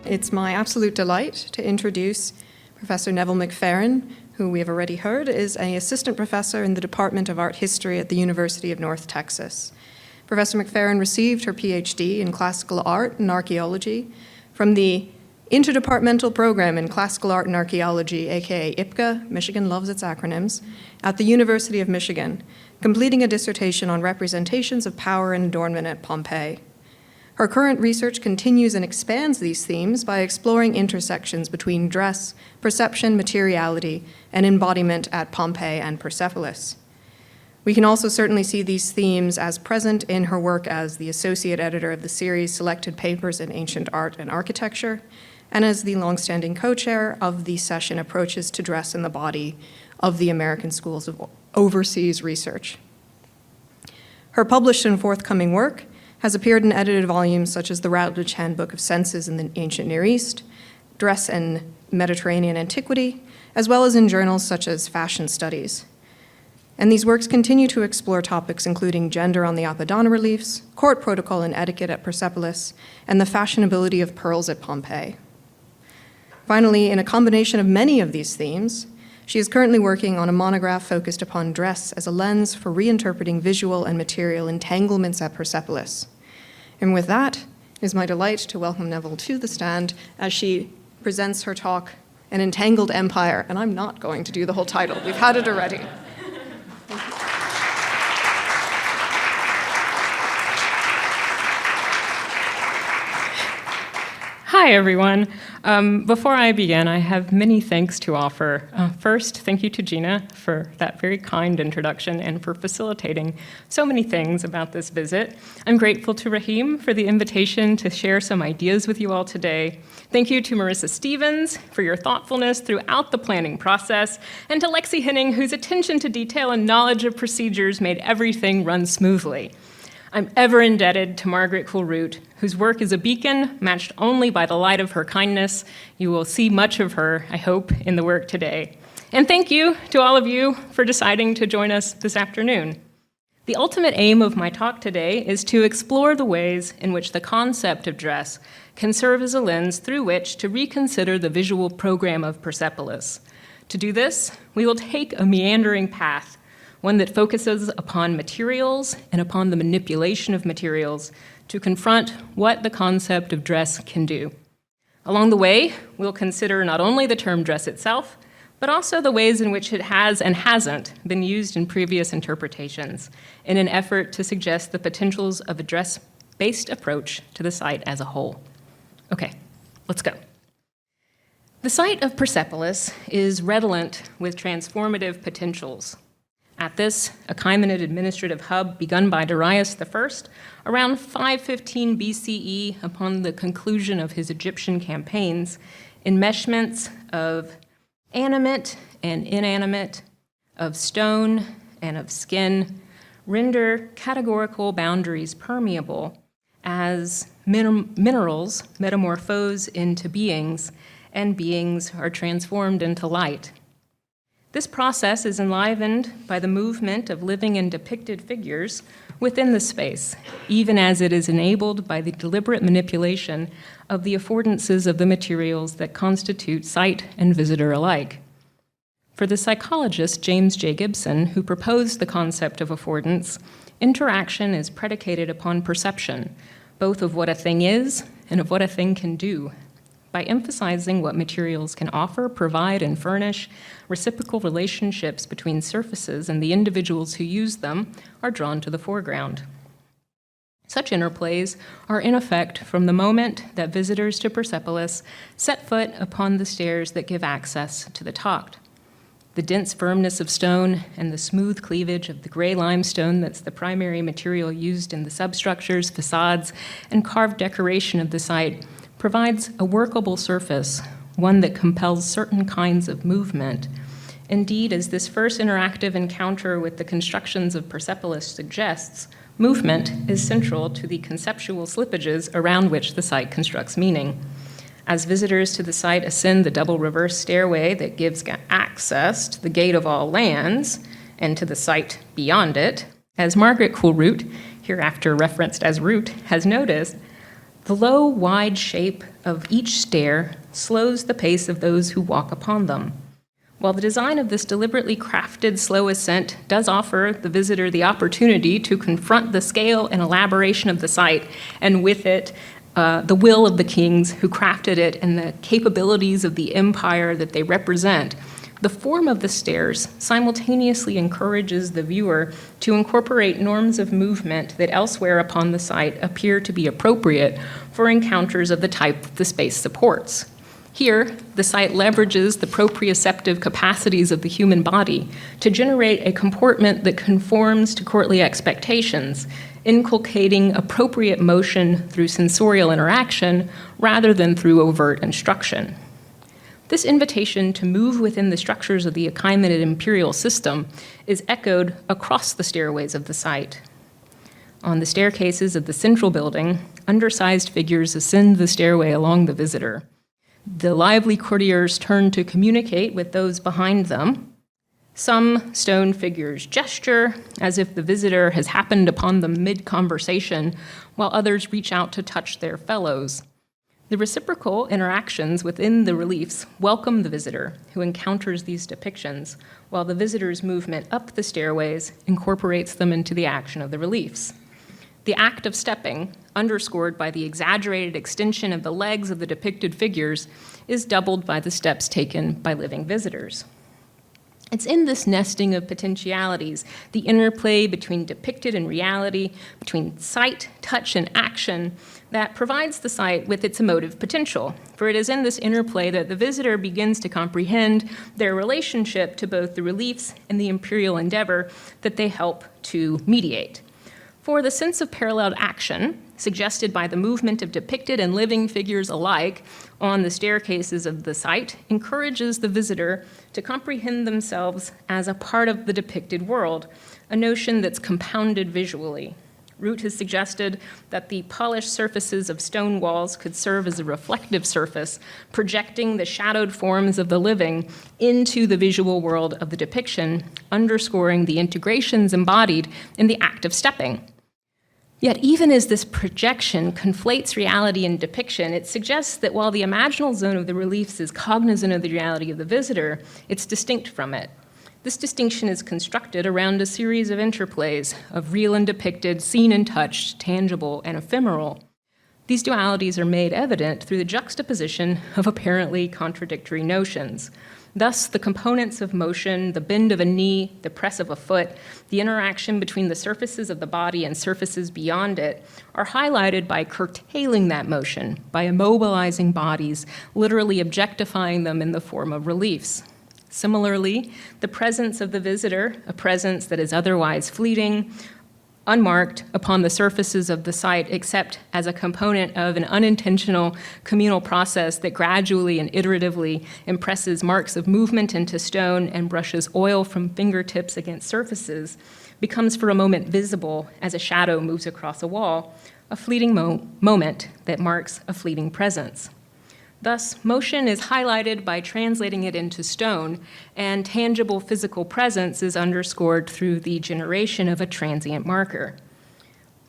It's my absolute delight to introduce Professor Neville McFerrin, who we have already heard is an assistant professor in the Department of Art History at the University of North Texas. Professor McFerrin received her PhD in classical art and archaeology from the Interdepartmental Program in Classical Art and Archaeology, aka IPCA, Michigan loves its acronyms, at the University of Michigan, completing a dissertation on representations of power and adornment at Pompeii. Her current research continues and expands these themes by exploring intersections between dress, perception, materiality, and embodiment at Pompeii and Persepolis. We can also certainly see these themes as present in her work as the associate editor of the series Selected Papers in Ancient Art and Architecture, and as the longstanding co-chair of the session Approaches to Dress in the Body of the American Schools of Overseas Research. Her published and forthcoming work has appeared in edited volumes such as the Routledge Handbook of Senses in the Ancient Near East, Dress and Mediterranean Antiquity, as well as in journals such as Fashion Studies. And these works continue to explore topics including gender on the Apollon reliefs, court protocol and etiquette at Persepolis, and the fashionability of pearls at Pompeii. Finally, in a combination of many of these themes, she is currently working on a monograph focused upon dress as a lens for reinterpreting visual and material entanglements at Persepolis. And with that, it is my delight to welcome Neville to the stand as she presents her talk, An Entangled Empire. And I'm not going to do the whole title. We've had it already. Hi, everyone. Before I begin, I have many thanks to offer. First, thank you to Gina for that very kind introduction and for facilitating so many things about this visit. I'm grateful to Rahim for the invitation to share some ideas with you all today. Thank you to Marissa Stevens for your thoughtfulness throughout the planning process, and to Lexi Henning, whose attention to detail and knowledge of procedures made everything run smoothly. I'm ever indebted to Margaret Coolroot, whose work is a beacon matched only by the light of her kindness. You will see much of her, I hope, in the work today. And thank you to all of you for deciding to join us this afternoon. The ultimate aim of my talk today is to explore the ways in which the concept of dress can serve as a lens through which to reconsider the visual program of Persepolis. To do this, we will take a meandering path, one that focuses upon materials and upon the manipulation of materials to confront what the concept of dress can do. Along the way, we'll consider not only the term dress itself, but also the ways in which it has and hasn't been used in previous interpretations in an effort to suggest the potentials of a dress-based approach to the site as a whole. Okay, let's go. The site of Persepolis is redolent with transformative potentials. At this Achaemenid administrative hub begun by Darius I around 515 BCE upon the conclusion of his Egyptian campaigns, enmeshments of animate and inanimate, of stone and of skin, render categorical boundaries permeable as minerals metamorphose into beings and beings are transformed into light. This process is enlivened by the movement of living and depicted figures within the space, even as it is enabled by the deliberate manipulation of the affordances of the materials that constitute site and visitor alike. For the psychologist James J. Gibson, who proposed the concept of affordance, interaction is predicated upon perception, both of what a thing is and of what a thing can do. By emphasizing what materials can offer, provide, and furnish, reciprocal relationships between surfaces and the individuals who use them are drawn to the foreground. Such interplays are in effect from the moment that visitors to Persepolis set foot upon the stairs that give access to the Tocht. The dense firmness of stone and the smooth cleavage of the gray limestone that's the primary material used in the substructures, facades, and carved decoration of the site provides a workable surface, one that compels certain kinds of movement. Indeed, as this first interactive encounter with the constructions of Persepolis suggests, movement is central to the conceptual slippages around which the site constructs meaning. As visitors to the site ascend the double reverse stairway that gives access to the gate of all lands and to the site beyond it, as Margaret Coolroot, hereafter referenced as Root, has noticed, The low, wide shape of each stair slows the pace of those who walk upon them. While the design of this deliberately crafted slow ascent does offer the visitor the opportunity to confront the scale and elaboration of the site, and with it, the will of the kings who crafted it and the capabilities of the empire that they represent, the form of the stairs simultaneously encourages the viewer to incorporate norms of movement that elsewhere upon the site appear to be appropriate for encounters of the type the space supports. Here, the site leverages the proprioceptive capacities of the human body to generate a comportment that conforms to courtly expectations, inculcating appropriate motion through sensorial interaction rather than through overt instruction. This invitation to move within the structures of the Achaemenid imperial system is echoed across the stairways of the site. On the staircases of the central building, undersized figures ascend the stairway along the visitor. The lively courtiers turn to communicate with those behind them. Some stone figures gesture as if the visitor has happened upon them mid-conversation, while others reach out to touch their fellows. The reciprocal interactions within the reliefs welcome the visitor who encounters these depictions, while the visitor's movement up the stairways incorporates them into the action of the reliefs. The act of stepping, underscored by the exaggerated extension of the legs of the depicted figures, is doubled by the steps taken by living visitors. It's in this nesting of potentialities, the interplay between depicted and reality, between sight, touch, and action, that provides the site with its emotive potential. For it is in this interplay that the visitor begins to comprehend their relationship to both the reliefs and the imperial endeavor that they help to mediate. For the sense of paralleled action, suggested by the movement of depicted and living figures alike on the staircases of the site, encourages the visitor to comprehend themselves as a part of the depicted world, a notion that's compounded visually. Root has suggested that the polished surfaces of stone walls could serve as a reflective surface, projecting the shadowed forms of the living into the visual world of the depiction, underscoring the integrations embodied in the act of stepping. Yet even as this projection conflates reality and depiction, it suggests that while the imaginal zone of the reliefs is cognizant of the reality of the visitor, it's distinct from it. This distinction is constructed around a series of interplays of real and depicted, seen and touched, tangible and ephemeral. These dualities are made evident through the juxtaposition of apparently contradictory notions. Thus, the components of motion, the bend of a knee, the press of a foot, the interaction between the surfaces of the body and surfaces beyond it, are highlighted by curtailing that motion, by immobilizing bodies, literally objectifying them in the form of reliefs. Similarly, the presence of the visitor, a presence that is otherwise fleeting, unmarked upon the surfaces of the site, except as a component of an unintentional communal process that gradually and iteratively impresses marks of movement into stone and brushes oil from fingertips against surfaces, becomes for a moment visible as a shadow moves across a wall, a fleeting moment that marks a fleeting presence. Thus, motion is highlighted by translating it into stone, and tangible physical presence is underscored through the generation of a transient marker.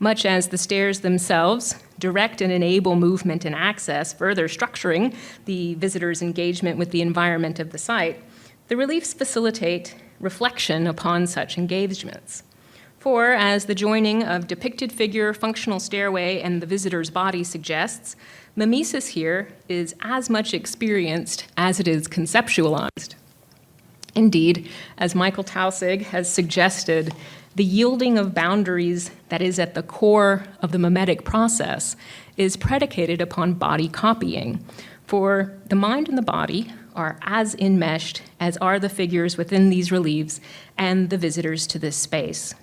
Much as the stairs themselves direct and enable movement and access, further structuring the visitor's engagement with the environment of the site, the reliefs facilitate reflection upon such engagements. For, as the joining of depicted figure, functional stairway, and the visitor's body suggests, mimesis here is as much experienced as it is conceptualized. Indeed, as Michael Taussig has suggested, the yielding of boundaries that is at the core of the mimetic process is predicated upon body copying. For the mind and the body are as enmeshed as are the figures within these reliefs and the visitors to this space.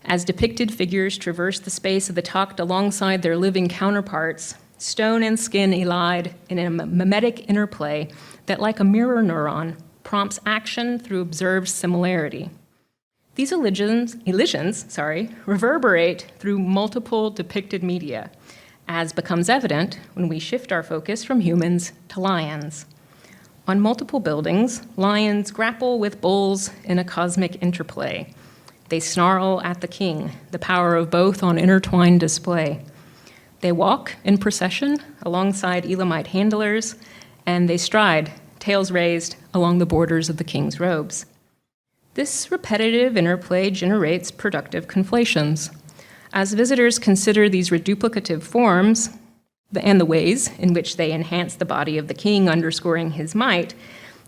As depicted figures traverse the space of the tucked alongside their living counterparts, stone and skin elide in a mimetic interplay that, like a mirror neuron, prompts action through observed similarity. These elisions reverberate through multiple depicted media, as becomes evident when we shift our focus from humans to lions. On multiple buildings, lions grapple with bulls in a cosmic interplay. They snarl at the king, the power of both on intertwined display. They walk in procession alongside Elamite handlers, and they stride, tails raised, along the borders of the king's robes. This repetitive interplay generates productive conflations. As visitors consider these reduplicative forms and the ways in which they enhance the body of the king, underscoring his might,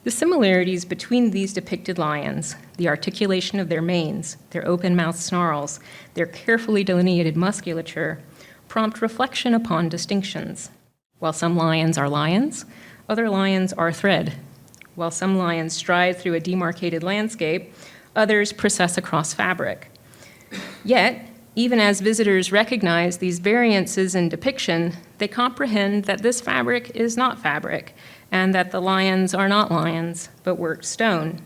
the similarities between these depicted lions, the articulation of their manes, their open-mouthed snarls, their carefully delineated musculature, prompt reflection upon distinctions. While some lions are lions, other lions are thread. While some lions stride through a demarcated landscape, others process across fabric. Yet, even as visitors recognize these variances in depiction, they comprehend that this fabric is not fabric, and that the lions are not lions, but worked stone.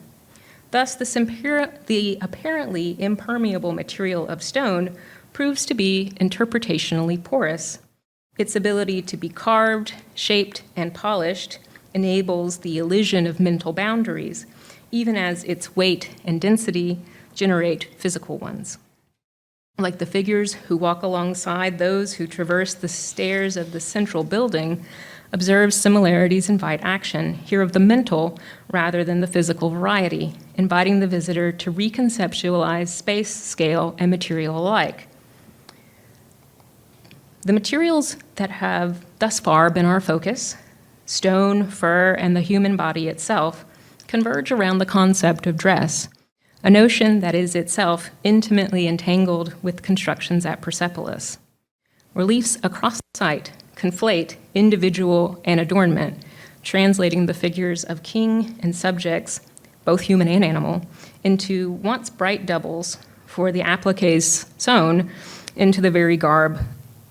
Thus, the apparently impermeable material of stone proves to be interpretationally porous. Its ability to be carved, shaped, and polished enables the elision of mental boundaries, even as its weight and density generate physical ones. Like the figures who walk alongside those who traverse the stairs of the central building, observe similarities invite action, here of the mental rather than the physical variety, inviting the visitor to reconceptualize space, scale, and material alike. The materials that have thus far been our focus, stone, fur, and the human body itself, converge around the concept of dress, a notion that is itself intimately entangled with constructions at Persepolis. Reliefs across the site conflate individual and adornment, translating the figures of king and subjects, both human and animal, into once bright doubles for the appliques sewn into the very garb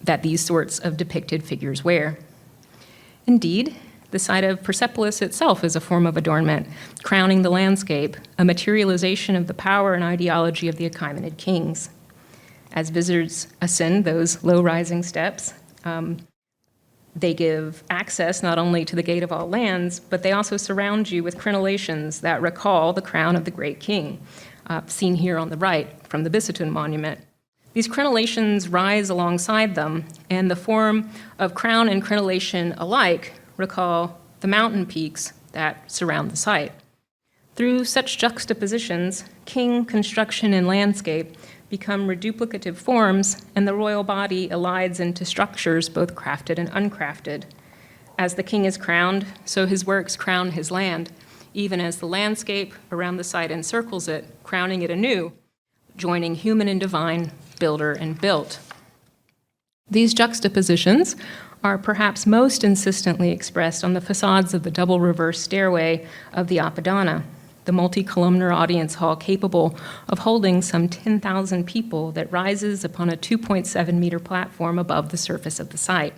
that these sorts of depicted figures wear. Indeed, the site of Persepolis itself is a form of adornment, crowning the landscape, a materialization of the power and ideology of the Achaemenid kings. As visitors ascend those low-rising steps, they give access not only to the gate of all lands, but they also surround you with crenellations that recall the crown of the great king, seen here on the right from the Bisitun monument. These crenellations rise alongside them, and the form of crown and crenellation alike recall the mountain peaks that surround the site. Through such juxtapositions, king, construction, and landscape become reduplicative forms, and the royal body elides into structures both crafted and uncrafted. As the king is crowned, so his works crown his land, even as the landscape around the site encircles it, crowning it anew, joining human and divine, builder and built. These juxtapositions are perhaps most insistently expressed on the facades of the double reverse stairway of the Apadana, the multi-columnar audience hall capable of holding some 10,000 people that rises upon a 2.7-meter platform above the surface of the site.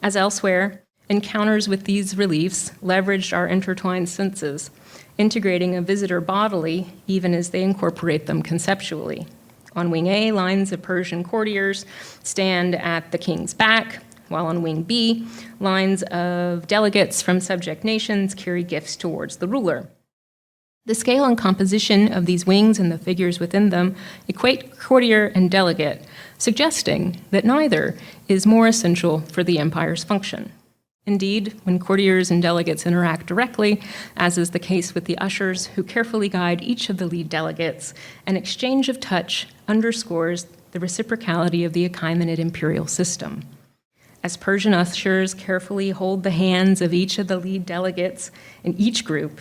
As elsewhere, encounters with these reliefs leveraged our intertwined senses, integrating a visitor bodily even as they incorporate them conceptually. On Wing A, lines of Persian courtiers stand at the king's back, while on Wing B, lines of delegates from subject nations carry gifts towards the ruler. The scale and composition of these wings and the figures within them equate courtier and delegate, suggesting that neither is more essential for the empire's function. Indeed, when courtiers and delegates interact directly, as is the case with the ushers who carefully guide each of the lead delegates, an exchange of touch underscores the reciprocality of the Achaemenid imperial system. As Persian ushers carefully hold the hands of each of the lead delegates in each group,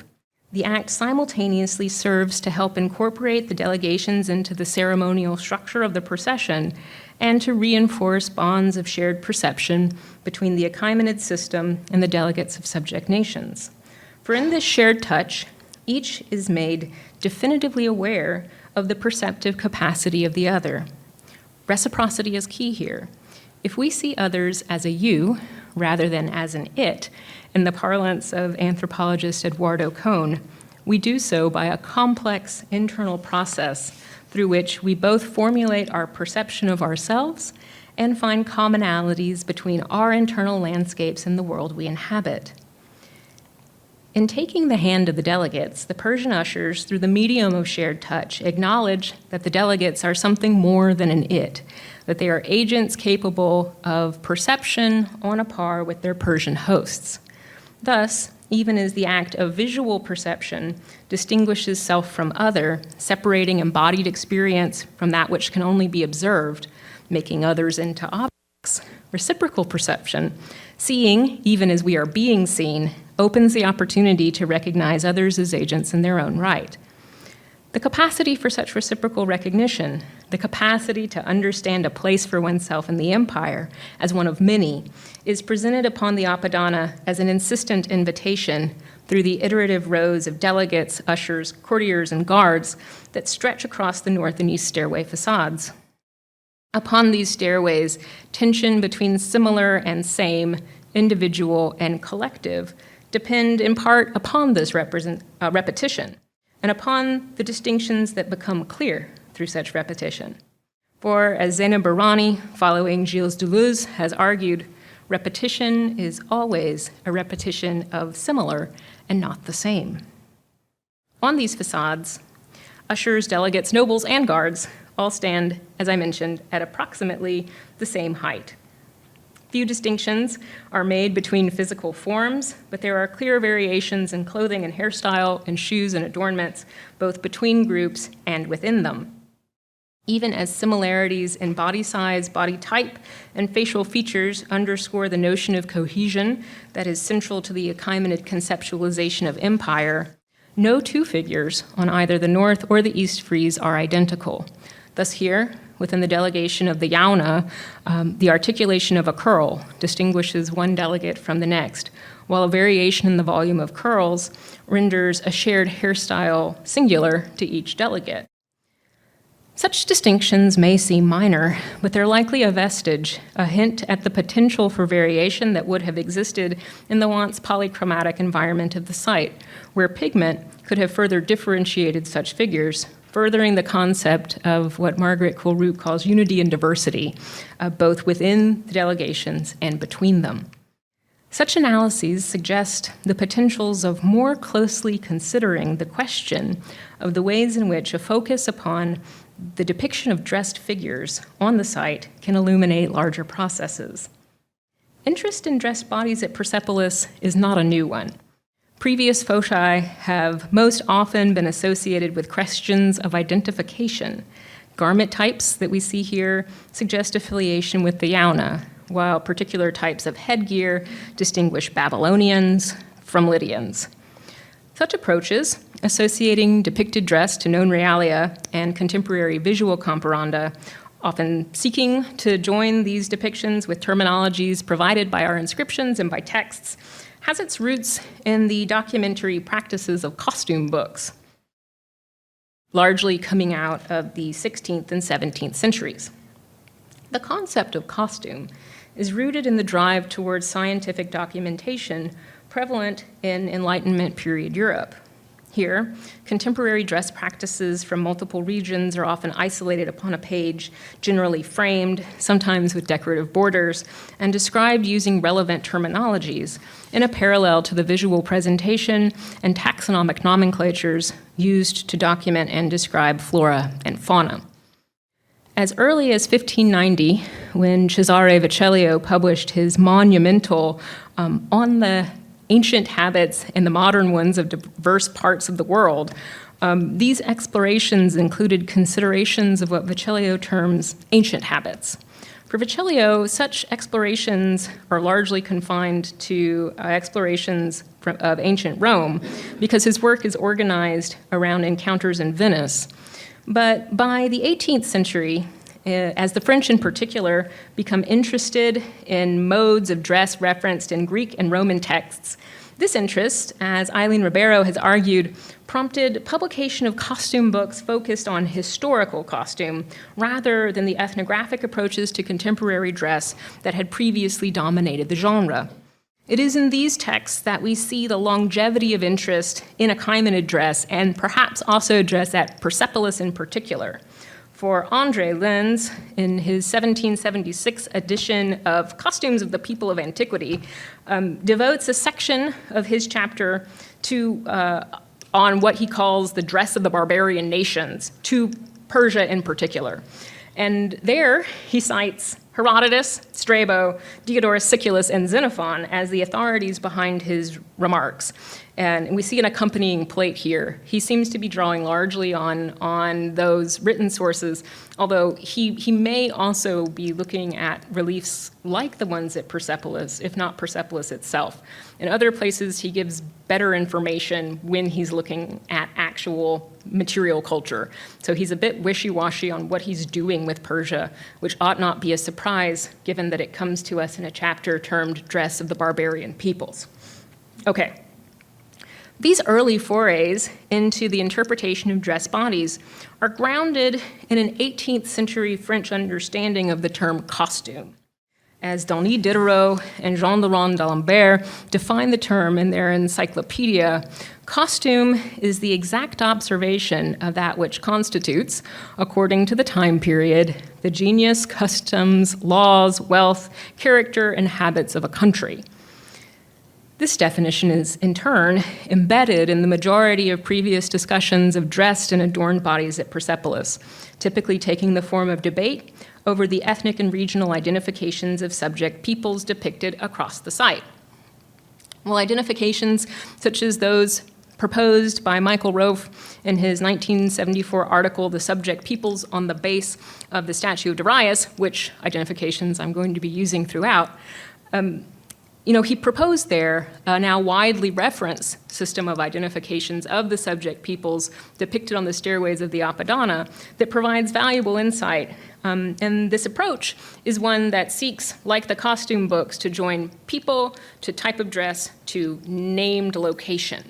the act simultaneously serves to help incorporate the delegations into the ceremonial structure of the procession and to reinforce bonds of shared perception between the Achaemenid system and the delegates of subject nations. For in this shared touch, each is made definitively aware of the perceptive capacity of the other. Reciprocity is key here. If we see others as a you rather than as an it, in the parlance of anthropologist Eduardo Cohn, we do so by a complex internal process through which we both formulate our perception of ourselves and find commonalities between our internal landscapes and the world we inhabit. In taking the hand of the delegates, the Persian ushers, through the medium of shared touch, acknowledge that the delegates are something more than an it, that they are agents capable of perception on a par with their Persian hosts. Thus, even as the act of visual perception distinguishes self from other, separating embodied experience from that which can only be observed, making others into objects, reciprocal perception, seeing, even as we are being seen, opens the opportunity to recognize others as agents in their own right. The capacity for such reciprocal recognition, the capacity to understand a place for oneself in the empire as one of many, is presented upon the Apadana as an insistent invitation through the iterative rows of delegates, ushers, courtiers, and guards that stretch across the north and east stairway facades. Upon these stairways, tension between similar and same, individual and collective, depend in part upon this repetition, and upon the distinctions that become clear through such repetition. For, as Zeynep Bahrani, following Gilles Deleuze, has argued, repetition is always a repetition of similar and not the same. On these facades, ushers, delegates, nobles, and guards all stand, as I mentioned, at approximately the same height. Few distinctions are made between physical forms, but there are clear variations in clothing and hairstyle, and shoes and adornments, both between groups and within them. Even as similarities in body size, body type, and facial features underscore the notion of cohesion that is central to the Achaemenid conceptualization of empire, no two figures on either the north or the east frieze are identical. Thus here, within the delegation of the Yauna, the articulation of a curl distinguishes one delegate from the next, while a variation in the volume of curls renders a shared hairstyle singular to each delegate. Such distinctions may seem minor, but they're likely a vestige, a hint at the potential for variation that would have existed in the once polychromatic environment of the site, where pigment could have further differentiated such figures, furthering the concept of what Margaret Colroot calls unity and diversity, both within the delegations and between them. Such analyses suggest the potentials of more closely considering the question of the ways in which a focus upon the depiction of dressed figures on the site can illuminate larger processes. Interest in dressed bodies at Persepolis is not a new one. Previous foci have most often been associated with questions of identification. Garment types that we see here suggest affiliation with the Yauna, while particular types of headgear distinguish Babylonians from Lydians. Such approaches, associating depicted dress to known realia and contemporary visual comparanda, often seeking to join these depictions with terminologies provided by our inscriptions and by texts, has its roots in the documentary practices of costume books, largely coming out of the 16th and 17th centuries. The concept of costume is rooted in the drive towards scientific documentation prevalent in Enlightenment period Europe. Here, contemporary dress practices from multiple regions are often isolated upon a page, generally framed, sometimes with decorative borders, and described using relevant terminologies in a parallel to the visual presentation and taxonomic nomenclatures used to document and describe flora and fauna. As early as 1590, when Cesare Vecellio published his monumental on the ancient habits and the modern ones of diverse parts of the world, these explorations included considerations of what Vecellio terms ancient habits. For Vecellio, such explorations are largely confined to explorations of ancient Rome because his work is organized around encounters in Venice. But by the 18th century, as the French in particular become interested in modes of dress referenced in Greek and Roman texts, this interest, as Eileen Ribeiro has argued, prompted publication of costume books focused on historical costume rather than the ethnographic approaches to contemporary dress that had previously dominated the genre. It is in these texts that we see the longevity of interest in Achaemenid dress and perhaps also dress at Persepolis in particular. For André Lenz, in his 1776 edition of Costumes of the People of Antiquity, devotes a section of his chapter on what he calls the dress of the barbarian nations, to Persia in particular. And there he cites Herodotus, Strabo, Diodorus Siculus, and Xenophon as the authorities behind his remarks. And we see an accompanying plate here. He seems to be drawing largely on those written sources, although he may also be looking at reliefs like the ones at Persepolis, if not Persepolis itself. In other places, he gives better information when he's looking at actual material culture. So he's a bit wishy-washy on what he's doing with Persia, which ought not be a surprise given that it comes to us in a chapter termed Dress of the Barbarian Peoples. Okay. These early forays into the interpretation of dress bodies are grounded in an 18th century French understanding of the term costume. As Denis Diderot and Jean-Laurent d'Alembert define the term in their encyclopedia, costume is the exact observation of that which constitutes, according to the time period, the genius, customs, laws, wealth, character, and habits of a country. This definition is, in turn, embedded in the majority of previous discussions of dressed and adorned bodies at Persepolis, typically taking the form of debate over the ethnic and regional identifications of subject peoples depicted across the site. While identifications such as those proposed by Michael Rofe in his 1974 article, The Subject Peoples on the Base of the Statue of Darius, which identifications I'm going to be using throughout, he proposed there a now widely referenced system of identifications of the subject peoples depicted on the stairways of the Apadana that provides valuable insight. And this approach is one that seeks, like the costume books, to join people to type of dress to named location.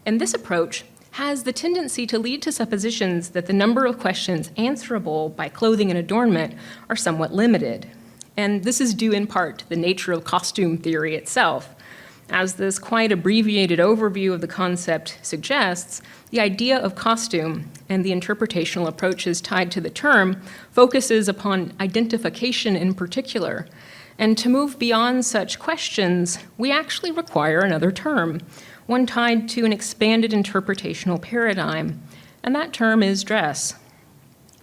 And this approach has the tendency to lead to suppositions that the number of questions answerable by clothing and adornment are somewhat limited. And this is due in part to the nature of costume theory itself. As this quite abbreviated overview of the concept suggests, the idea of costume and the interpretational approaches tied to the term focuses upon identification in particular. And to move beyond such questions, we actually require another term, one tied to an expanded interpretational paradigm, and that term is dress.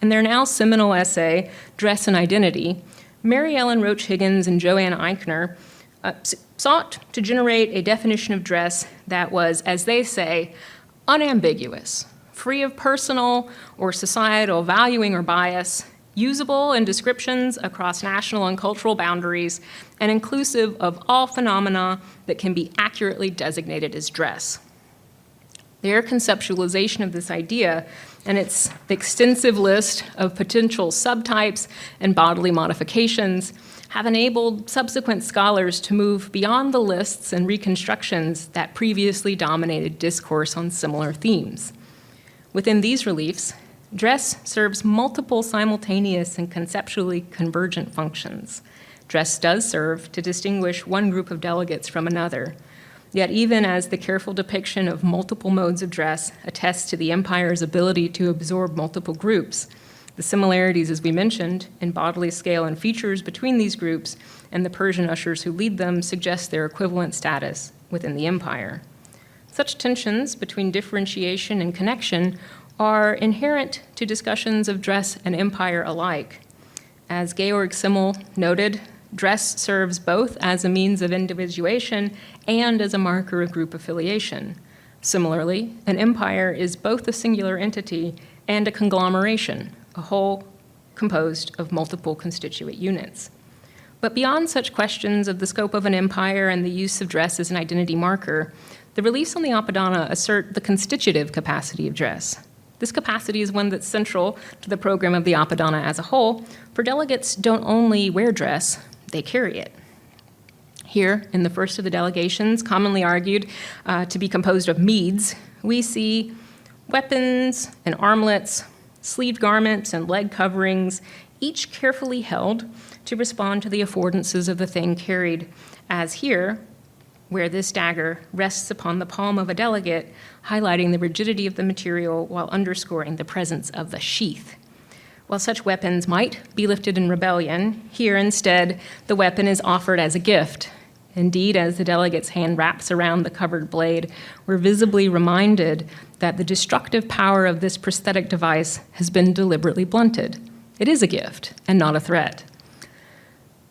In their now seminal essay, Dress and Identity, Mary Ellen Roach Higgins and Joanne Eichner sought to generate a definition of dress that was, as they say, unambiguous, free of personal or societal valuing or bias, usable in descriptions across national and cultural boundaries, and inclusive of all phenomena that can be accurately designated as dress. Their conceptualization of this idea and its extensive list of potential subtypes and bodily modifications have enabled subsequent scholars to move beyond the lists and reconstructions that previously dominated discourse on similar themes. Within these reliefs, dress serves multiple simultaneous and conceptually convergent functions. Dress does serve to distinguish one group of delegates from another. Yet even as the careful depiction of multiple modes of dress attests to the empire's ability to absorb multiple groups, the similarities, as we mentioned, in bodily scale and features between these groups and the Persian ushers who lead them suggest their equivalent status within the empire. Such tensions between differentiation and connection are inherent to discussions of dress and empire alike. As Georg Simmel noted, dress serves both as a means of individuation and as a marker of group affiliation. Similarly, an empire is both a singular entity and a conglomeration, a whole composed of multiple constituent units. But beyond such questions of the scope of an empire and the use of dress as an identity marker, the reliefs on the Apadana assert the constitutive capacity of dress. This capacity is one that's central to the program of the Apadana as a whole, for delegates don't only wear dress, they carry it. Here, in the first of the delegations, commonly argued to be composed of meads, we see weapons and armlets, sleeved garments and leg coverings, each carefully held to respond to the affordances of the thing carried, as here, where this dagger rests upon the palm of a delegate, highlighting the rigidity of the material while underscoring the presence of the sheath. While such weapons might be lifted in rebellion, here instead the weapon is offered as a gift, Indeed, as the delegate's hand wraps around the covered blade, we're visibly reminded that the destructive power of this prosthetic device has been deliberately blunted. It is a gift and not a threat.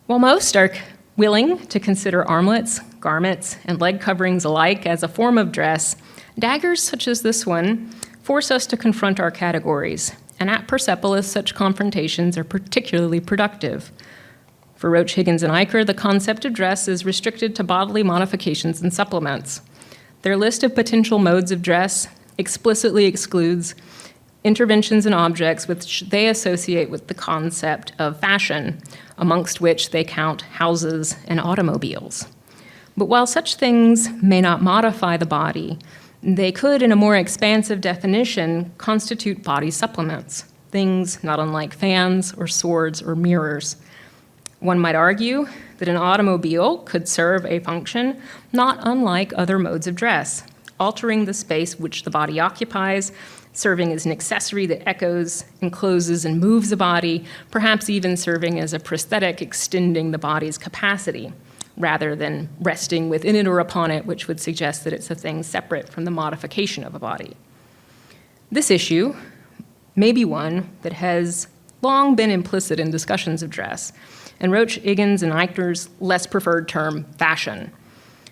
While most are willing to consider armlets, garments, and leg coverings alike as a form of dress, daggers such as this one force us to confront our categories, and at Persepolis, such confrontations are particularly productive. For Roach, Higgins, and Eicher, the concept of dress is restricted to bodily modifications and supplements. Their list of potential modes of dress explicitly excludes interventions in objects which they associate with the concept of fashion, amongst which they count houses and automobiles. But while such things may not modify the body, they could, in a more expansive definition, constitute body supplements, things not unlike fans or swords or mirrors. One might argue that an automobile could serve a function not unlike other modes of dress, altering the space which the body occupies, serving as an accessory that echoes, encloses, and moves the body, perhaps even serving as a prosthetic extending the body's capacity, rather than resting within it or upon it, which would suggest that it's a thing separate from the modification of a body. This issue may be one that has long been implicit in discussions of dress, and Roach, Higgins, and Eichner's less preferred term, fashion.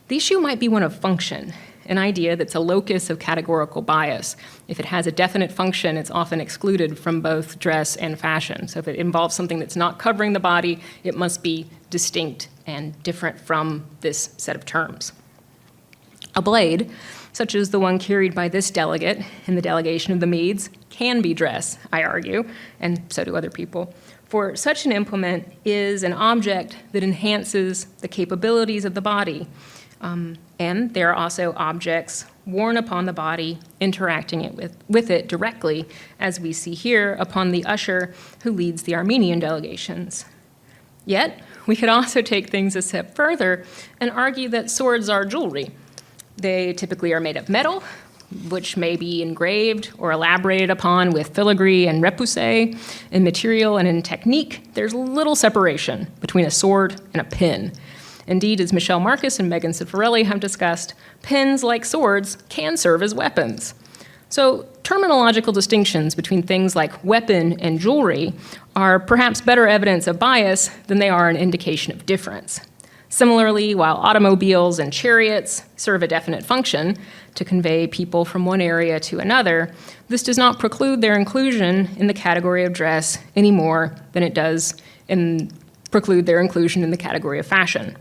The issue might be one of function, an idea that's a locus of categorical bias. If it has a definite function, it's often excluded from both dress and fashion. So if it involves something that's not covering the body, it must be distinct and different from this set of terms. A blade, such as the one carried by this delegate in the delegation of the Medes, can be dress, I argue, and so do other people. For such an implement is an object that enhances the capabilities of the body. And there are also objects worn upon the body, interacting with it directly, as we see here upon the usher who leads the Armenian delegations. Yet, we could also take things a step further and argue that swords are jewelry. They typically are made of metal, which may be engraved or elaborated upon with filigree and repoussé. In material and in technique, there's little separation between a sword and a pin. Indeed, as Michelle Marcus and Megan Cifarelli have discussed, pins, like swords, can serve as weapons. So terminological distinctions between things like weapon and jewelry are perhaps better evidence of bias than they are an indication of difference. Similarly, while automobiles and chariots serve a definite function to convey people from one area to another, this does not preclude their inclusion in the category of dress any more than it does preclude their inclusion in the category of fashion.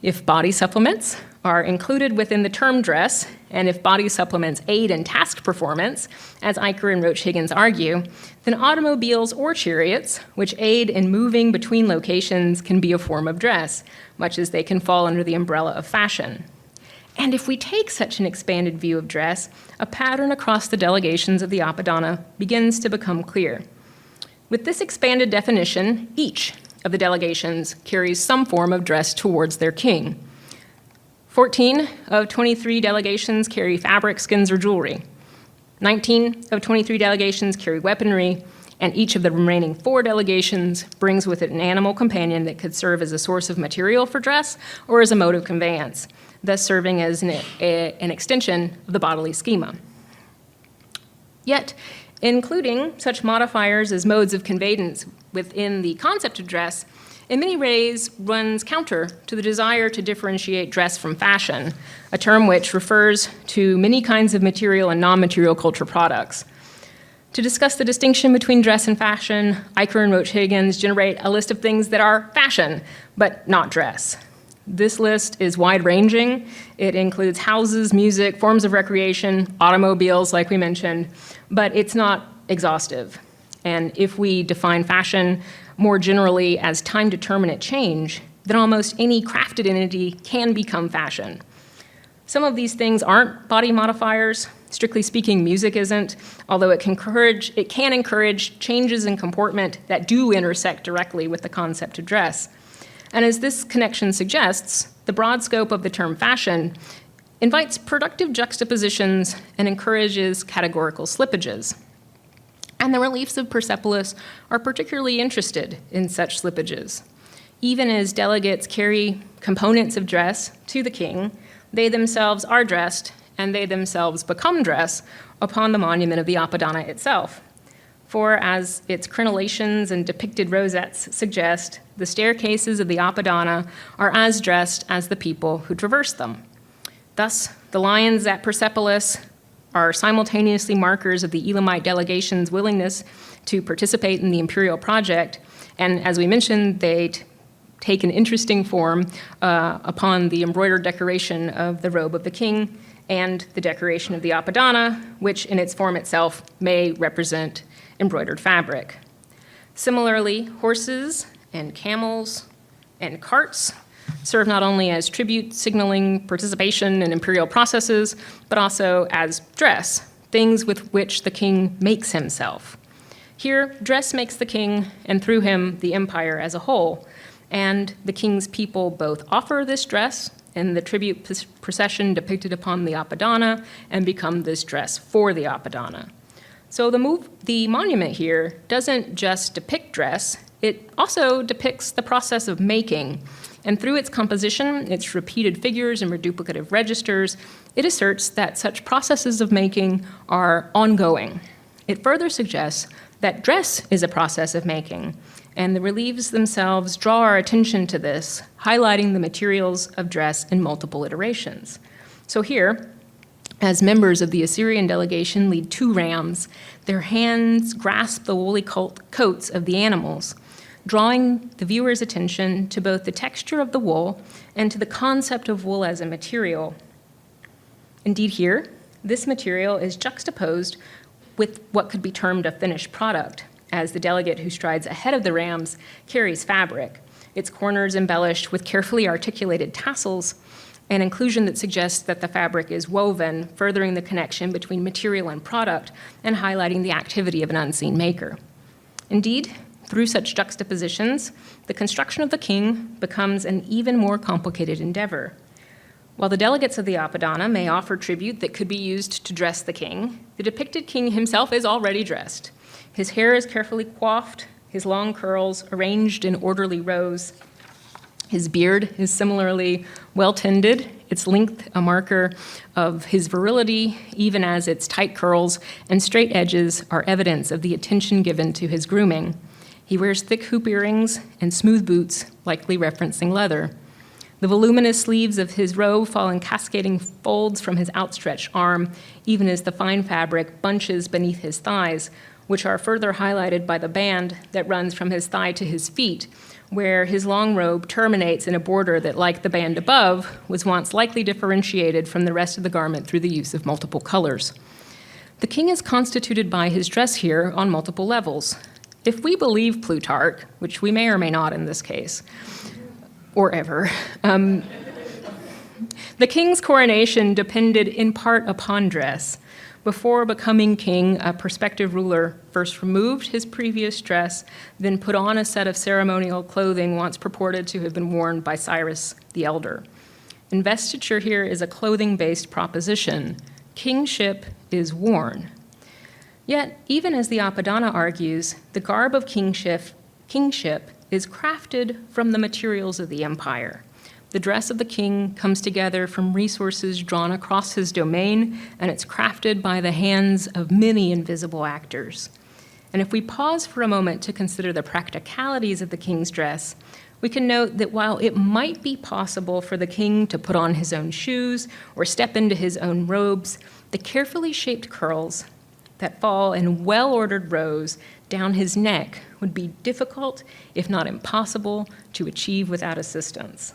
If body supplements are included within the term dress, and if body supplements aid in task performance, as Eicher and Roach Higgins argue, then automobiles or chariots, which aid in moving between locations, can be a form of dress, much as they can fall under the umbrella of fashion. And if we take such an expanded view of dress, a pattern across the delegations of the Apadana begins to become clear. With this expanded definition, each of the delegations carries some form of dress towards their king. 14 of 23 delegations carry fabric, skins, or jewelry. 19 of 23 delegations carry weaponry, and each of the remaining 4 delegations brings with it an animal companion that could serve as a source of material for dress or as a mode of conveyance, thus serving as an extension of the bodily schema. Yet, including such modifiers as modes of conveyance within the concept of dress, in many ways runs counter to the desire to differentiate dress from fashion, a term which refers to many kinds of material and non-material culture products. To discuss the distinction between dress and fashion, Eicher and Roach Higgins generate a list of things that are fashion, but not dress. This list is wide-ranging. It includes houses, music, forms of recreation, automobiles, like we mentioned, but it's not exhaustive. And if we define fashion more generally as time-determinate change, then almost any crafted entity can become fashion. Some of these things aren't body modifiers. Strictly speaking, music isn't, although it can encourage changes in comportment that do intersect directly with the concept of dress. And as this connection suggests, the broad scope of the term fashion invites productive juxtapositions and encourages categorical slippages. And the reliefs of Persepolis are particularly interested in such slippages. Even as delegates carry components of dress to the king, they themselves are dressed, and they themselves become dress upon the monument of the Apadana itself. For as its crenellations and depicted rosettes suggest, the staircases of the Apadana are as dressed as the people who traverse them. Thus, the lions at Persepolis are simultaneously markers of the Elamite delegation's willingness to participate in the imperial project, and as we mentioned, they take an interesting form upon the embroidered decoration of the robe of the king and the decoration of the Apadana, which in its form itself may represent embroidered fabric. Similarly, horses and camels and carts serve not only as tribute signaling participation in imperial processes, but also as dress, things with which the king makes himself. Here, dress makes the king, and through him, the empire as a whole. And the king's people both offer this dress in the tribute procession depicted upon the Apadana and become this dress for the Apadana. So the monument here doesn't just depict dress, it also depicts the process of making. And through its composition, its repeated figures and reduplicative registers, it asserts that such processes of making are ongoing. It further suggests that dress is a process of making, and the reliefs themselves draw our attention to this, highlighting the materials of dress in multiple iterations. So here, as members of the Assyrian delegation lead 2 rams, their hands grasp the woolly coats of the animals, drawing the viewer's attention to both the texture of the wool and to the concept of wool as a material. Indeed here, this material is juxtaposed with what could be termed a finished product, as the delegate who strides ahead of the rams carries fabric, its corners embellished with carefully articulated tassels, an inclusion that suggests that the fabric is woven, furthering the connection between material and product and highlighting the activity of an unseen maker. Indeed, through such juxtapositions, the construction of the king becomes an even more complicated endeavor. While the delegates of the Apadana may offer tribute that could be used to dress the king, the depicted king himself is already dressed. His hair is carefully coiffed, his long curls arranged in orderly rows. His beard is similarly well tended, its length a marker of his virility, even as its tight curls and straight edges are evidence of the attention given to his grooming. He wears thick hoop earrings and smooth boots, likely referencing leather. The voluminous sleeves of his robe fall in cascading folds from his outstretched arm, even as the fine fabric bunches beneath his thighs, which are further highlighted by the band that runs from his thigh to his feet, where his long robe terminates in a border that, like the band above, was once likely differentiated from the rest of the garment through the use of multiple colors. The king is constituted by his dress here on multiple levels. If we believe Plutarch, which we may or may not in this case, or ever, the king's coronation depended in part upon dress. Before becoming king, a prospective ruler first removed his previous dress, then put on a set of ceremonial clothing once purported to have been worn by Cyrus the Elder. Investiture here is a clothing-based proposition. Kingship is worn. Yet, even as the Apadana argues, the garb of kingship is crafted from the materials of the empire. The dress of the king comes together from resources drawn across his domain, and it's crafted by the hands of many invisible actors. And if we pause for a moment to consider the practicalities of the king's dress, we can note that while it might be possible for the king to put on his own shoes or step into his own robes, the carefully shaped curls that fall in well-ordered rows down his neck would be difficult, if not impossible, to achieve without assistance.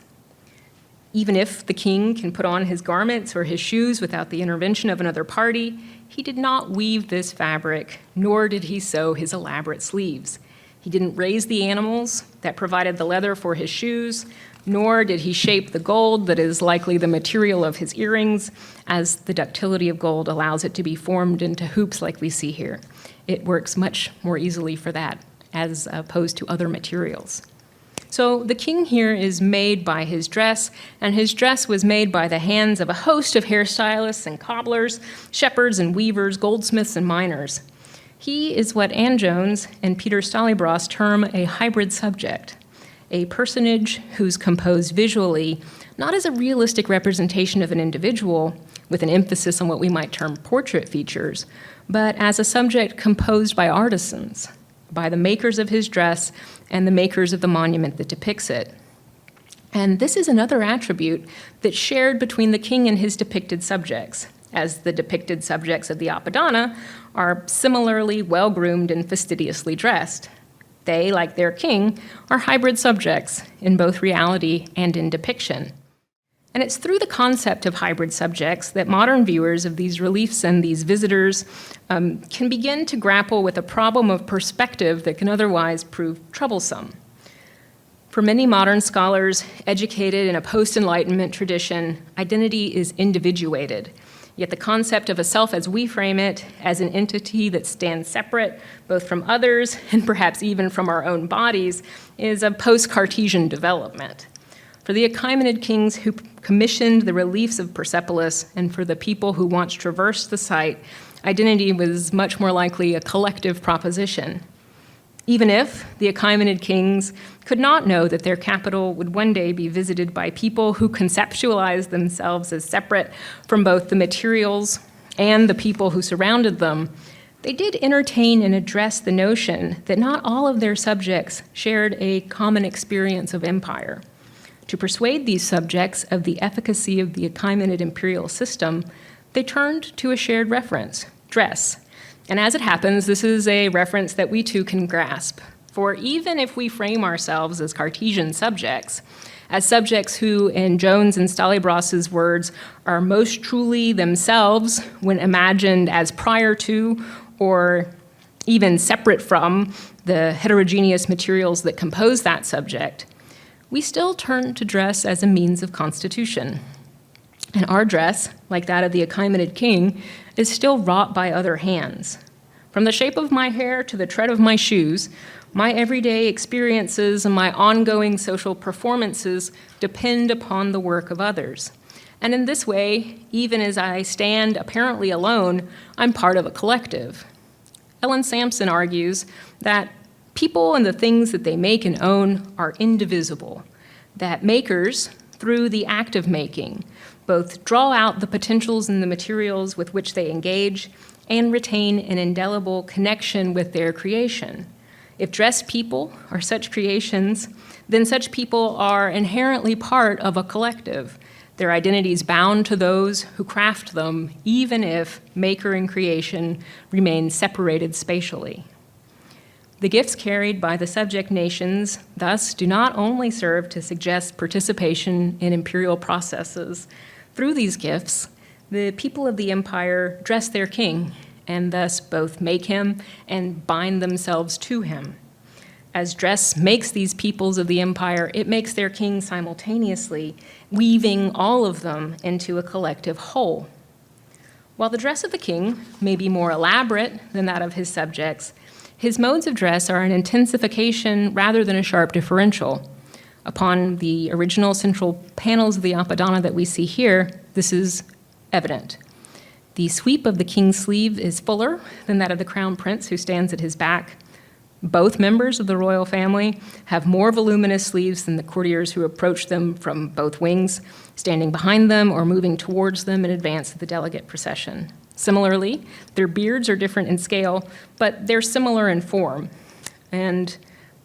Even if the king can put on his garments or his shoes without the intervention of another party, he did not weave this fabric, nor did he sew his elaborate sleeves. He didn't raise the animals that provided the leather for his shoes, nor did he shape the gold that is likely the material of his earrings, as the ductility of gold allows it to be formed into hoops like we see here. It works much more easily for that, as opposed to other materials. So the king here is made by his dress, and his dress was made by the hands of a host of hairstylists and cobblers, shepherds and weavers, goldsmiths and miners. He is what Anne Jones and Peter Stalybross term a hybrid subject. a personage who's composed visually, not as a realistic representation of an individual, with an emphasis on what we might term portrait features, but as a subject composed by artisans, by the makers of his dress and the makers of the monument that depicts it. And this is another attribute that's shared between the king and his depicted subjects, as the depicted subjects of the Apadana are similarly well-groomed and fastidiously dressed. They, like their king, are hybrid subjects in both reality and in depiction. And it's through the concept of hybrid subjects that modern viewers of these reliefs and these visitors can begin to grapple with a problem of perspective that can otherwise prove troublesome. For many modern scholars educated in a post-Enlightenment tradition, identity is individuated. Yet the concept of a self as we frame it, as an entity that stands separate both from others and perhaps even from our own bodies, is a post-Cartesian development. For the Achaemenid kings who commissioned the reliefs of Persepolis and for the people who once traversed the site, identity was much more likely a collective proposition. Even if the Achaemenid kings could not know that their capital would one day be visited by people who conceptualized themselves as separate from both the materials and the people who surrounded them, they did entertain and address the notion that not all of their subjects shared a common experience of empire. To persuade these subjects of the efficacy of the Achaemenid imperial system, they turned to a shared reference, dress. And as it happens, this is a reference that we too can grasp. For even if we frame ourselves as Cartesian subjects, as subjects who, in Jones and Stallybros's words, are most truly themselves when imagined as prior to or even separate from the heterogeneous materials that compose that subject, we still turn to dress as a means of constitution. And our dress, like that of the Achaemenid king, is still wrought by other hands. From the shape of my hair to the tread of my shoes, my everyday experiences and my ongoing social performances depend upon the work of others. And in this way, even as I stand apparently alone, I'm part of a collective. Ellen Sampson argues that people and the things that they make and own are indivisible, that makers, through the act of making, both draw out the potentials in the materials with which they engage and retain an indelible connection with their creation. If dressed people are such creations, then such people are inherently part of a collective, their identities bound to those who craft them, even if maker and creation remain separated spatially. The gifts carried by the subject nations thus do not only serve to suggest participation in imperial processes. Through these gifts, the people of the empire dress their king and thus both make him and bind themselves to him. As dress makes these peoples of the empire, it makes their king simultaneously, weaving all of them into a collective whole. While the dress of the king may be more elaborate than that of his subjects, his modes of dress are an intensification rather than a sharp differential. Upon the original central panels of the Apadana that we see here, this is evident. The sweep of the king's sleeve is fuller than that of the crown prince who stands at his back. Both members of the royal family have more voluminous sleeves than the courtiers who approach them from both wings, standing behind them or moving towards them in advance of the delegate procession. Similarly, their beards are different in scale, but they're similar in form, and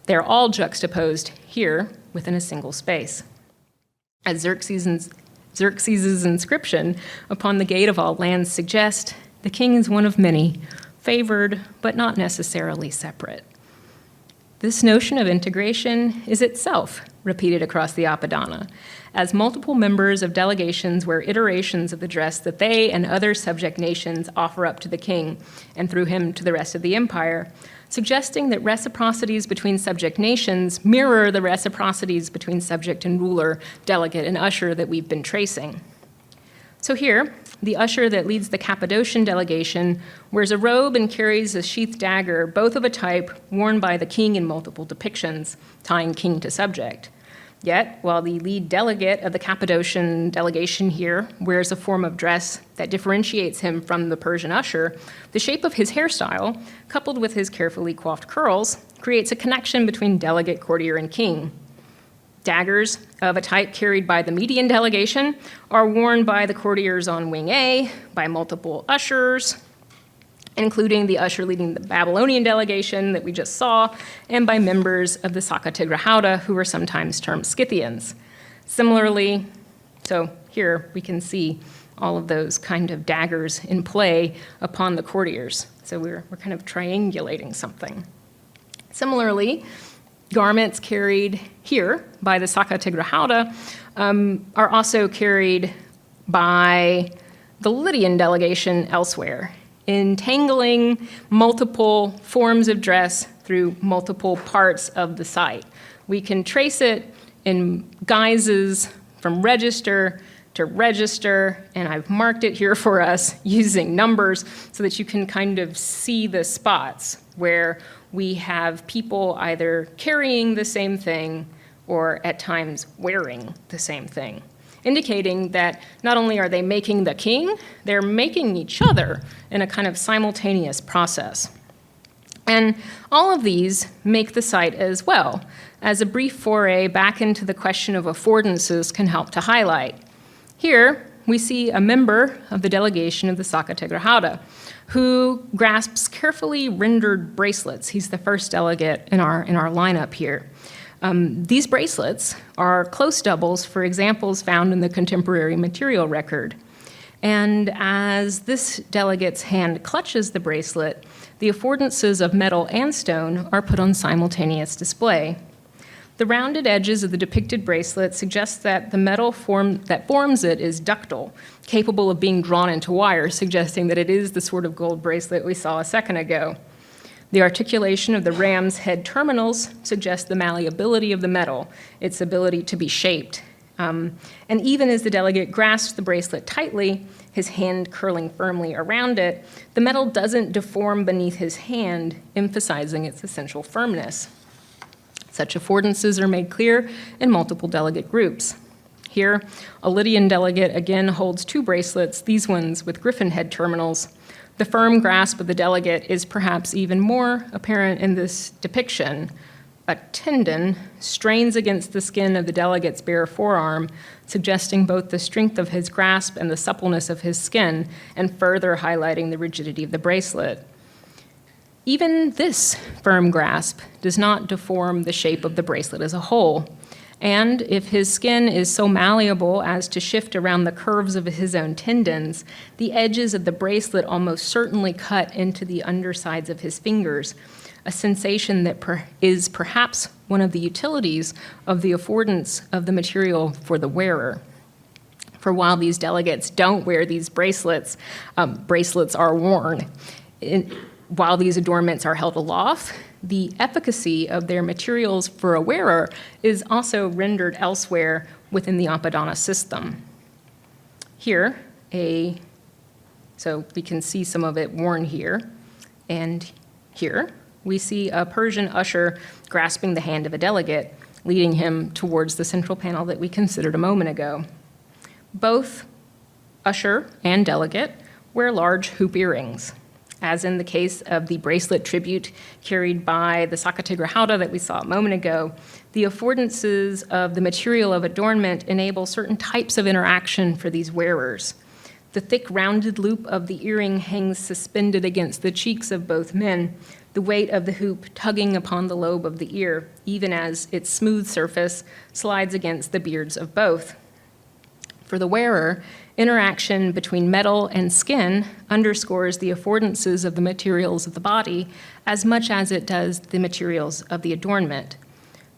they're all juxtaposed here within a single space. As Xerxes' inscription upon the gate of all lands suggests, the king is one of many, favored but not necessarily separate. This notion of integration is itself repeated across the Apadana, as multiple members of delegations wear iterations of the dress that they and other subject nations offer up to the king, and through him to the rest of the empire, suggesting that reciprocities between subject nations mirror the reciprocities between subject and ruler, delegate, and usher that we've been tracing. So here, the usher that leads the Cappadocian delegation wears a robe and carries a sheathed dagger, both of a type worn by the king in multiple depictions, tying king to subject. Yet, while the lead delegate of the Cappadocian delegation here wears a form of dress that differentiates him from the Persian usher, the shape of his hairstyle, coupled with his carefully coiffed curls, creates a connection between delegate, courtier, and king. Daggers of a type carried by the median delegation are worn by the courtiers on Wing A, by multiple ushers, including the usher leading the Babylonian delegation that we just saw, and by members of the Sacategrahauta, who are sometimes termed Scythians. Similarly, so here we can see all of those kind of daggers in play upon the courtiers. So we're kind of triangulating something. Similarly, garments carried here by the Sacategrahauta are also carried by the Lydian delegation elsewhere, entangling multiple forms of dress through multiple parts of the site. We can trace it in guises from register to register, and I've marked it here for us using numbers so that you can kind of see the spots where we have people either carrying the same thing or at times wearing the same thing, indicating that not only are they making the king, they're making each other in a kind of simultaneous process. And all of these make the site as well, as a brief foray back into the question of affordances can help to highlight. Here, we see a member of the delegation of the Sacategrahauta who grasps carefully rendered bracelets. He's the first delegate in our lineup here. These bracelets are close doubles for examples found in the contemporary material record. And as this delegate's hand clutches the bracelet, the affordances of metal and stone are put on simultaneous display. The rounded edges of the depicted bracelet suggest that the metal that forms it is ductile, capable of being drawn into wire, suggesting that it is the sort of gold bracelet we saw a second ago. The articulation of the ram's head terminals suggests the malleability of the metal, its ability to be shaped. And even as the delegate grasps the bracelet tightly, his hand curling firmly around it, the metal doesn't deform beneath his hand, emphasizing its essential firmness. Such affordances are made clear in multiple delegate groups. Here, a Lydian delegate again holds two bracelets, these ones with griffin head terminals. The firm grasp of the delegate is perhaps even more apparent in this depiction. A tendon strains against the skin of the delegate's bare forearm, suggesting both the strength of his grasp and the suppleness of his skin, and further highlighting the rigidity of the bracelet. Even this firm grasp does not deform the shape of the bracelet as a whole. And if his skin is so malleable as to shift around the curves of his own tendons, the edges of the bracelet almost certainly cut into the undersides of his fingers, a sensation that is perhaps one of the utilities of the affordance of the material for the wearer. For while these delegates don't wear these bracelets, bracelets are worn. While these adornments are held aloft, the efficacy of their materials for a wearer is also rendered elsewhere within the Apadana system. Here, so we can see some of it worn here, and here we see a Persian usher grasping the hand of a delegate, leading him towards the central panel that we considered a moment ago. Both usher and delegate wear large hoop earrings. As in the case of the bracelet tribute carried by the Sacategrahauta that we saw a moment ago, the affordances of the material of adornment enable certain types of interaction for these wearers. The thick rounded loop of the earring hangs suspended against the cheeks of both men, the weight of the hoop tugging upon the lobe of the ear, even as its smooth surface slides against the beards of both. For the wearer, interaction between metal and skin underscores the affordances of the materials of the body as much as it does the materials of the adornment.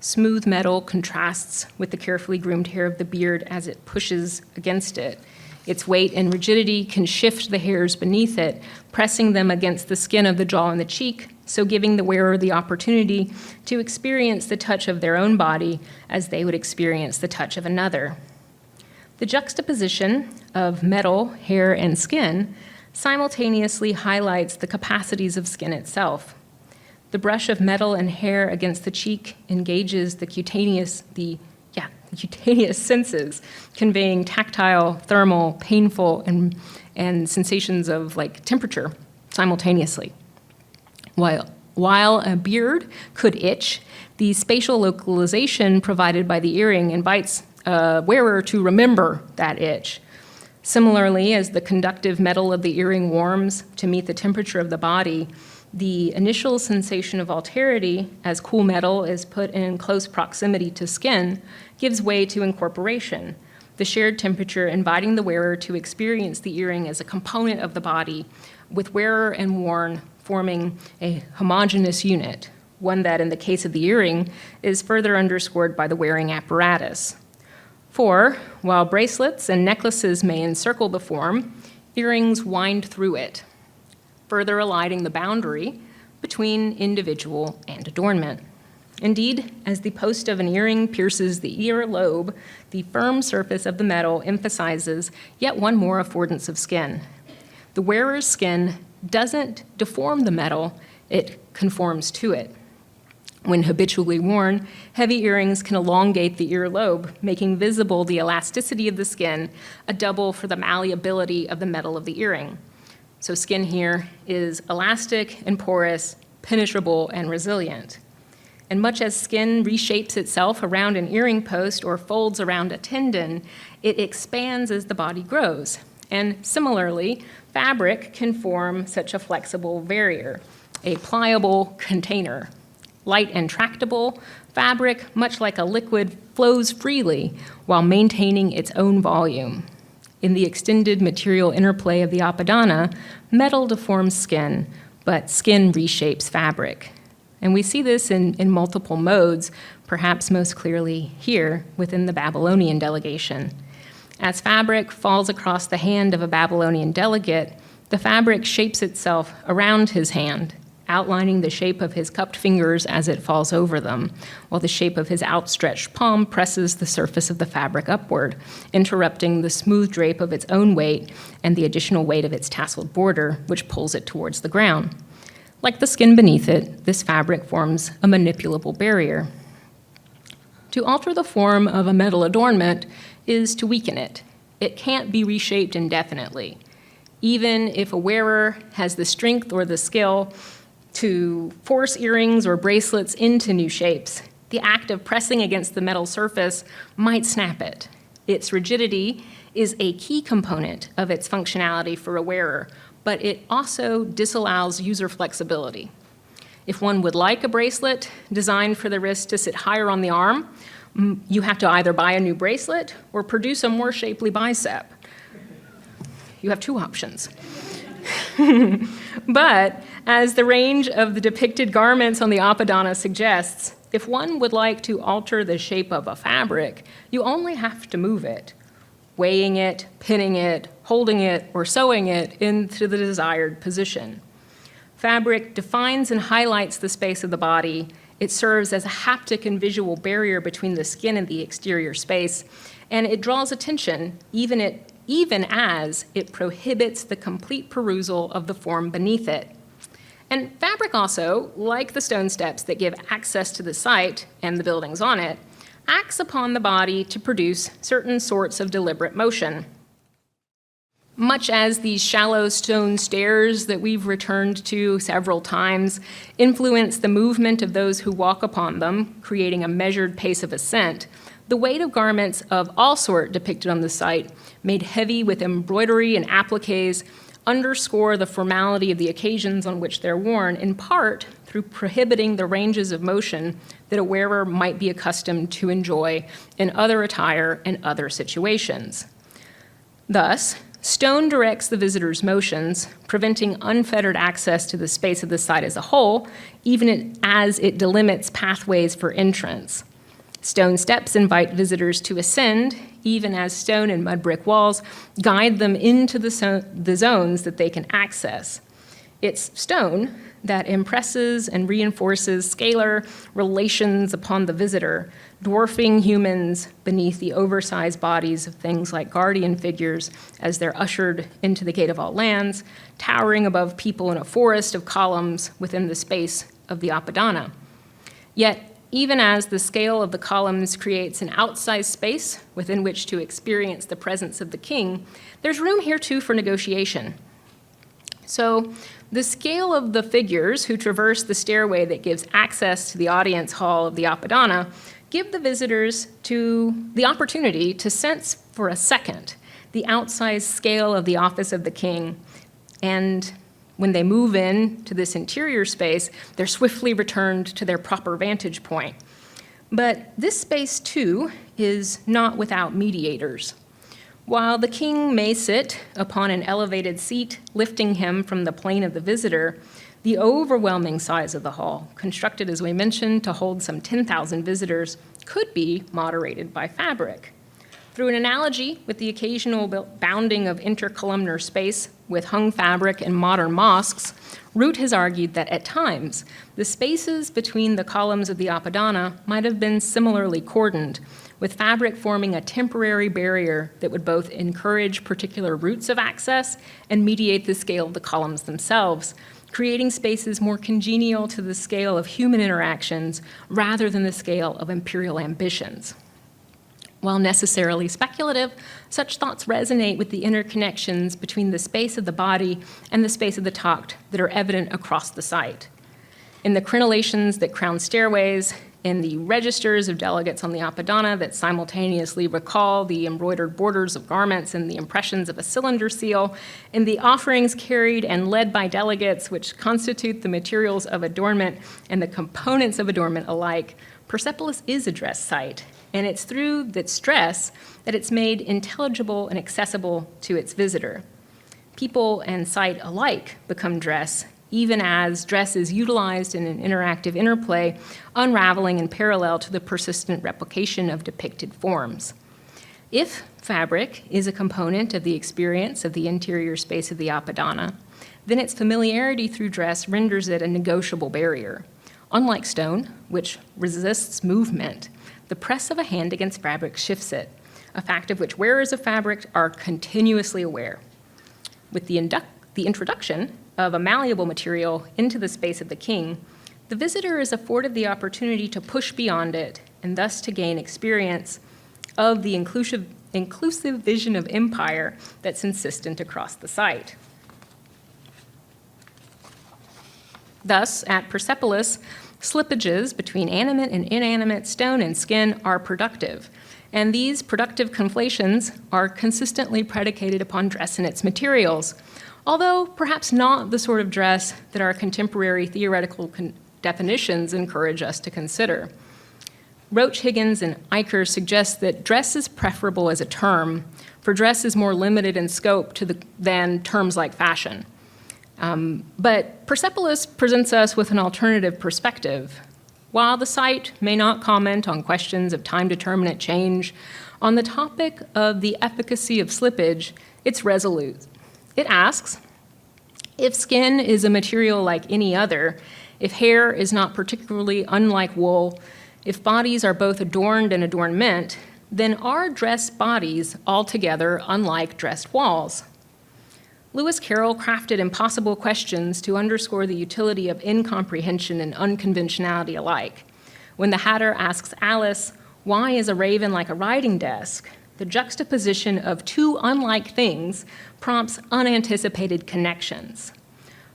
Smooth metal contrasts with the carefully groomed hair of the beard as it pushes against it. Its weight and rigidity can shift the hairs beneath it, pressing them against the skin of the jaw and the cheek, so giving the wearer the opportunity to experience the touch of their own body as they would experience the touch of another. The juxtaposition of metal, hair, and skin simultaneously highlights the capacities of skin itself. The brush of metal and hair against the cheek engages the cutaneous senses, conveying tactile, thermal, painful, and sensations of like temperature simultaneously. While While a beard could itch, the spatial localization provided by the earring invites a wearer to remember that itch. Similarly, as the conductive metal of the earring warms to meet the temperature of the body, the initial sensation of alterity as cool metal is put in close proximity to skin gives way to incorporation, the shared temperature inviting the wearer to experience the earring as a component of the body, with wearer and worn forming a homogeneous unit, one that, in the case of the earring, is further underscored by the wearing apparatus. For, while bracelets and necklaces may encircle the form, earrings wind through it, further eliding the boundary between individual and adornment. Indeed, as the post of an earring pierces the ear lobe, the firm surface of the metal emphasizes yet one more affordance of skin. The wearer's skin doesn't deform the metal, it conforms to it. When habitually worn, heavy earrings can elongate the earlobe, making visible the elasticity of the skin, a double for the malleability of the metal of the earring. So skin here is elastic and porous, penetrable and resilient. And much as skin reshapes itself around an earring post or folds around a tendon, it expands as the body grows. And similarly, fabric can form such a flexible barrier, a pliable container. Light and tractable, fabric, much like a liquid, flows freely while maintaining its own volume. In the extended material interplay of the Apadana, metal deforms skin, but skin reshapes fabric. And we see this in multiple modes, perhaps most clearly here within the Babylonian delegation. As fabric falls across the hand of a Babylonian delegate, the fabric shapes itself around his hand, outlining the shape of his cupped fingers as it falls over them, while the shape of his outstretched palm presses the surface of the fabric upward, interrupting the smooth drape of its own weight and the additional weight of its tasseled border, which pulls it towards the ground. Like the skin beneath it, this fabric forms a manipulable barrier. To alter the form of a metal adornment is to weaken it. It can't be reshaped indefinitely. Even if a wearer has the strength or the skill to force earrings or bracelets into new shapes, the act of pressing against the metal surface might snap it. Its rigidity is a key component of its functionality for a wearer, but it also disallows user flexibility. If one would like a bracelet designed for the wrist to sit higher on the arm, you have to either buy a new bracelet or produce a more shapely bicep. You have two options. But as the range of the depicted garments on the Apadana suggests, if one would like to alter the shape of a fabric, you only have to move it, weighing it, pinning it, holding it, or sewing it into the desired position. Fabric defines and highlights the space of the body. It serves as a haptic and visual barrier between the skin and the exterior space, and it draws attention even as it prohibits the complete perusal of the form beneath it. And fabric also, like the stone steps that give access to the site and the buildings on it, acts upon the body to produce certain sorts of deliberate motion. Much as these shallow stone stairs that we've returned to several times influence the movement of those who walk upon them, creating a measured pace of ascent, the weight of garments of all sort depicted on the site, made heavy with embroidery and appliques, underscore the formality of the occasions on which they're worn, in part through prohibiting the ranges of motion that a wearer might be accustomed to enjoy in other attire and other situations. Thus, stone directs the visitor's motions, preventing unfettered access to the space of the site as a whole, even as it delimits pathways for entrance. Stone steps invite visitors to ascend, even as stone and mud brick walls guide them into the zones that they can access. It's stone that impresses and reinforces scalar relations upon the visitor, dwarfing humans beneath the oversized bodies of things like guardian figures as they're ushered into the gate of all lands, towering above people in a forest of columns within the space of the Apadana. Yet, even as the scale of the columns creates an outsized space within which to experience the presence of the king, there's room here too for negotiation. So the scale of the figures who traverse the stairway that gives access to the audience hall of the Apadana give the visitors the opportunity to sense for a second the outsized scale of the office of the king. And when they move in to this interior space, they're swiftly returned to their proper vantage point. But this space, too, is not without mediators. While the king may sit upon an elevated seat, lifting him from the plane of the visitor, the overwhelming size of the hall, constructed, as we mentioned, to hold some 10,000 visitors, could be moderated by fabric. Through an analogy with the occasional bounding of intercolumnar space with hung fabric in modern mosques, Root has argued that at times, the spaces between the columns of the Apadana might have been similarly cordoned, with fabric forming a temporary barrier that would both encourage particular routes of access and mediate the scale of the columns themselves, creating spaces more congenial to the scale of human interactions rather than the scale of imperial ambitions. While necessarily speculative, such thoughts resonate with the interconnections between the space of the body and the space of the taht that are evident across the site. In the crenellations that crown stairways, in the registers of delegates on the Apadana that simultaneously recall the embroidered borders of garments and the impressions of a cylinder seal, in the offerings carried and led by delegates which constitute the materials of adornment and the components of adornment alike, Persepolis is a dress site, and it's through its dress that it's made intelligible and accessible to its visitor. People and site alike become dress, even as dress is utilized in an interactive interplay, unraveling in parallel to the persistent replication of depicted forms. If fabric is a component of the experience of the interior space of the Apadana, then its familiarity through dress renders it a negotiable barrier. Unlike stone, which resists movement, the press of a hand against fabric shifts it, a fact of which wearers of fabric are continuously aware. With the introduction of a malleable material into the space of the king, the visitor is afforded the opportunity to push beyond it and thus to gain experience of the inclusive vision of empire that's insistent across the site. Thus, at Persepolis, slippages between animate and inanimate stone and skin are productive, and these productive conflations are consistently predicated upon dress and its materials, although perhaps not the sort of dress that our contemporary theoretical definitions encourage us to consider. Roach, Higgins, and Eicher suggest that dress is preferable as a term, for dress is more limited in scope than terms like fashion. But Persepolis presents us with an alternative perspective. While the site may not comment on questions of time-determinate change, on the topic of the efficacy of slippage, it's resolute. It asks, if skin is a material like any other, if hair is not particularly unlike wool, if bodies are both adorned and adornment, then are dressed bodies altogether unlike dressed walls? Lewis Carroll crafted impossible questions to underscore the utility of incomprehension and unconventionality alike. When the Hatter asks Alice, why is a raven like a writing desk? The juxtaposition of two unlike things prompts unanticipated connections.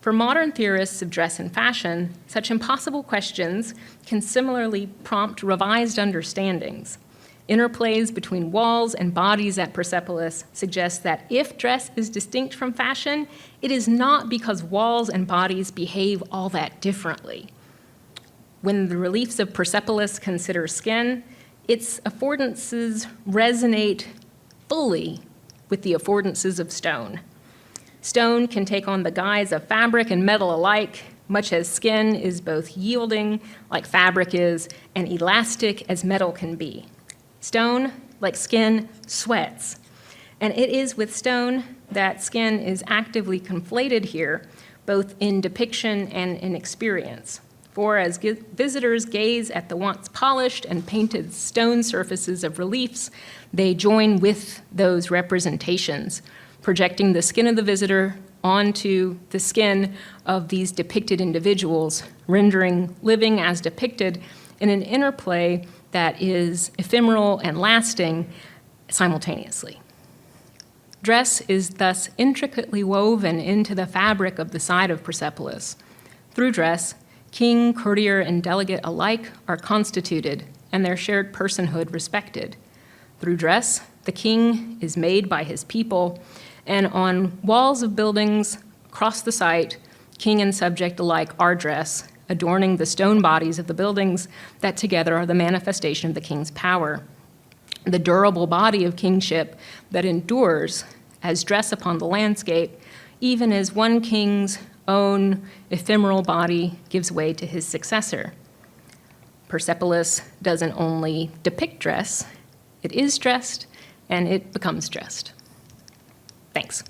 For modern theorists of dress and fashion, such impossible questions can similarly prompt revised understandings. Interplays between walls and bodies at Persepolis suggest that if dress is distinct from fashion, it is not because walls and bodies behave all that differently. When the reliefs of Persepolis consider skin, its affordances resonate fully with the affordances of stone. Stone can take on the guise of fabric and metal alike, much as skin is both yielding, like fabric is, and elastic as metal can be. Stone, like skin, sweats. And it is with stone that skin is actively conflated here, both in depiction and in experience. For as visitors gaze at the once polished and painted stone surfaces of reliefs, they join with those representations, projecting the skin of the visitor onto the skin of these depicted individuals, rendering living as depicted in an interplay that is ephemeral and lasting simultaneously. Dress is thus intricately woven into the fabric of the site of Persepolis. Through dress, king, courtier, and delegate alike are constituted and their shared personhood respected. Through dress, the king is made by his people, and on walls of buildings across the site, king and subject alike are dress, adorning the stone bodies of the buildings that together are the manifestation of the king's power. The durable body of kingship that endures as dress upon the landscape, even as one king's own ephemeral body gives way to his successor. Persepolis doesn't only depict dress, it is dressed, and it becomes dressed. Thanks.